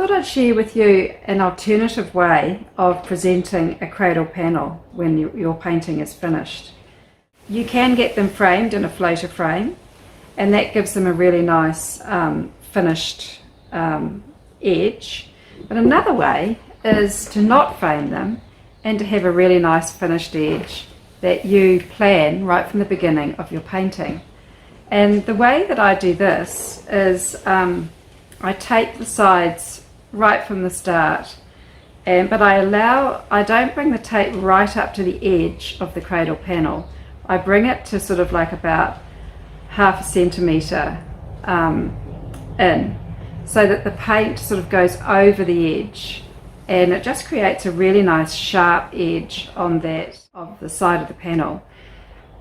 thought I'd share with you an alternative way of presenting a cradle panel when your painting is finished. You can get them framed in a floater frame, and that gives them a really nice finished edge. But another way is to not frame them and to have a really nice finished edge that you plan right from the beginning of your painting. And the way that I do this is I tape the sides right from the start, but I don't bring the tape right up to the edge of the cradle panel. I bring it to sort of like about half a centimetre in, so that the paint sort of goes over the edge, and it just creates a really nice sharp edge on that of the side of the panel.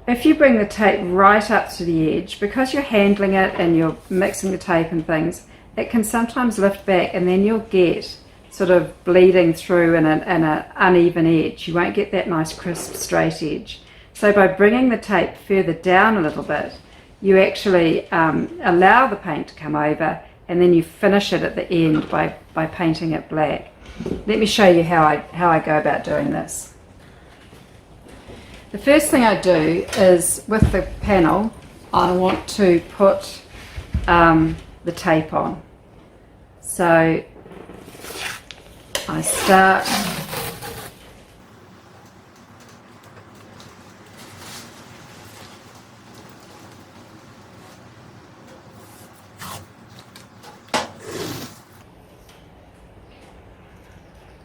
If you bring the tape right up to the edge, because you're handling it and you're mixing the tape and things, it can sometimes lift back, and then you'll get sort of bleeding through in an uneven edge. You won't get that nice crisp straight edge. So by bringing the tape further down a little bit, you actually allow the paint to come over, and then you finish it at the end by painting it black. Let me show you how I go about doing this. The first thing I do is, with the panel, I want to put the tape on. So I start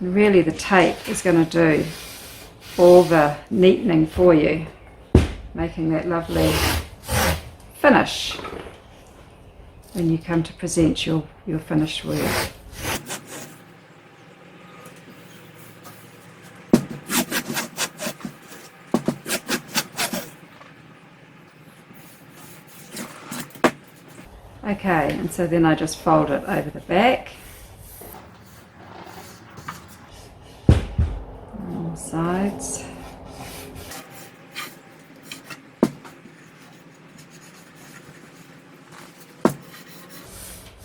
really, the tape is going to do all the neatening for you, making that lovely finish when you come to present your finished work. Okay, and so then I just fold it over the back, on all sides.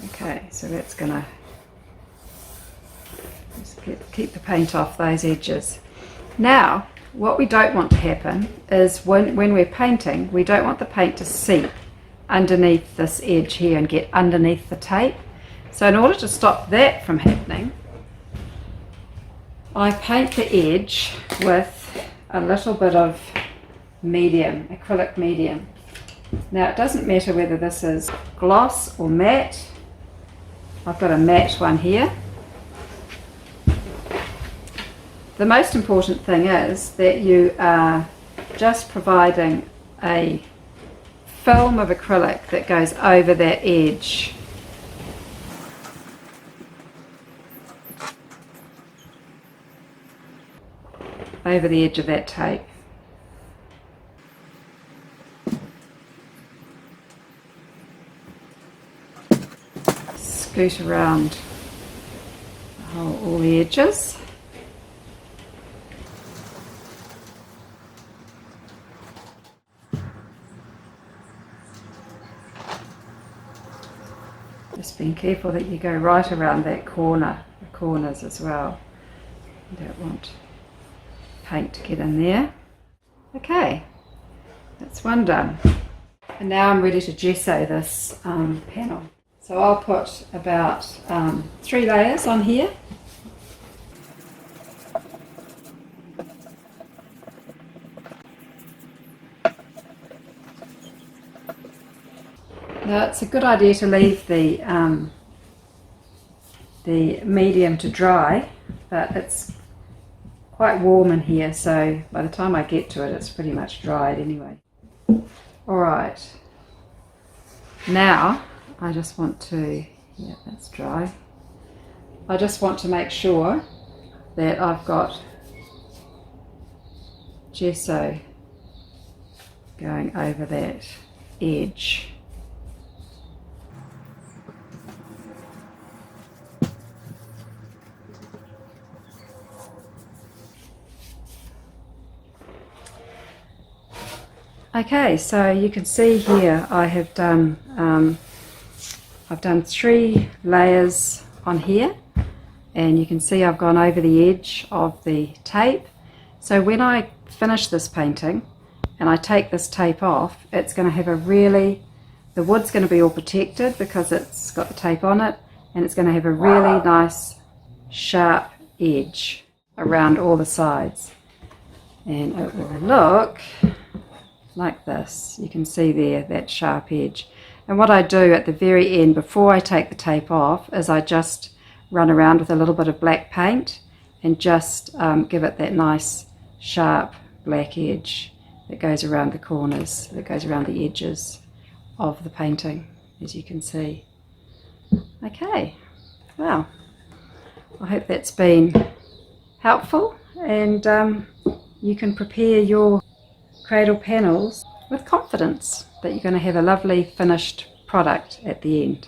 Okay, so that's going to just keep the paint off those edges. Now, what we don't want to happen is when we're painting, we don't want the paint to seep underneath this edge here and get underneath the tape. So in order to stop that from happening, I paint the edge with a little bit of medium, acrylic medium. Now it doesn't matter whether this is gloss or matte. I've got a matte one here. The most important thing is that you are just providing a film of acrylic that goes over that edge. Over the edge of that tape. Scoot around all the edges. Just being careful that you go right around that corner, the corners as well. You don't want paint to get in there. Okay, that's one done. And now I'm ready to gesso this panel. So I'll put about 3 layers on here. Now it's a good idea to leave the medium to dry, but it's quite warm in here, so by the time I get to it, it's pretty much dried anyway. Alright, now I just want to, yeah, that's dry. I just want to make sure that I've got gesso going over that edge. Okay, so you can see here I have done I've done 3 layers on here, and you can see I've gone over the edge of the tape. So when I finish this painting and I take this tape off, it's going to have a really, the wood's going to be all protected because it's got the tape on it, and it's going to have a really nice sharp edge around all the sides, and it will look like this. You can see there that sharp edge. And what I do at the very end before I take the tape off is I just run around with a little bit of black paint and just give it that nice sharp black edge that goes around the corners, that goes around the edges of the painting, as you can see. Okay, well, I hope that's been helpful, and you can prepare your cradle panels with confidence that you're going to have a lovely finished product at the end.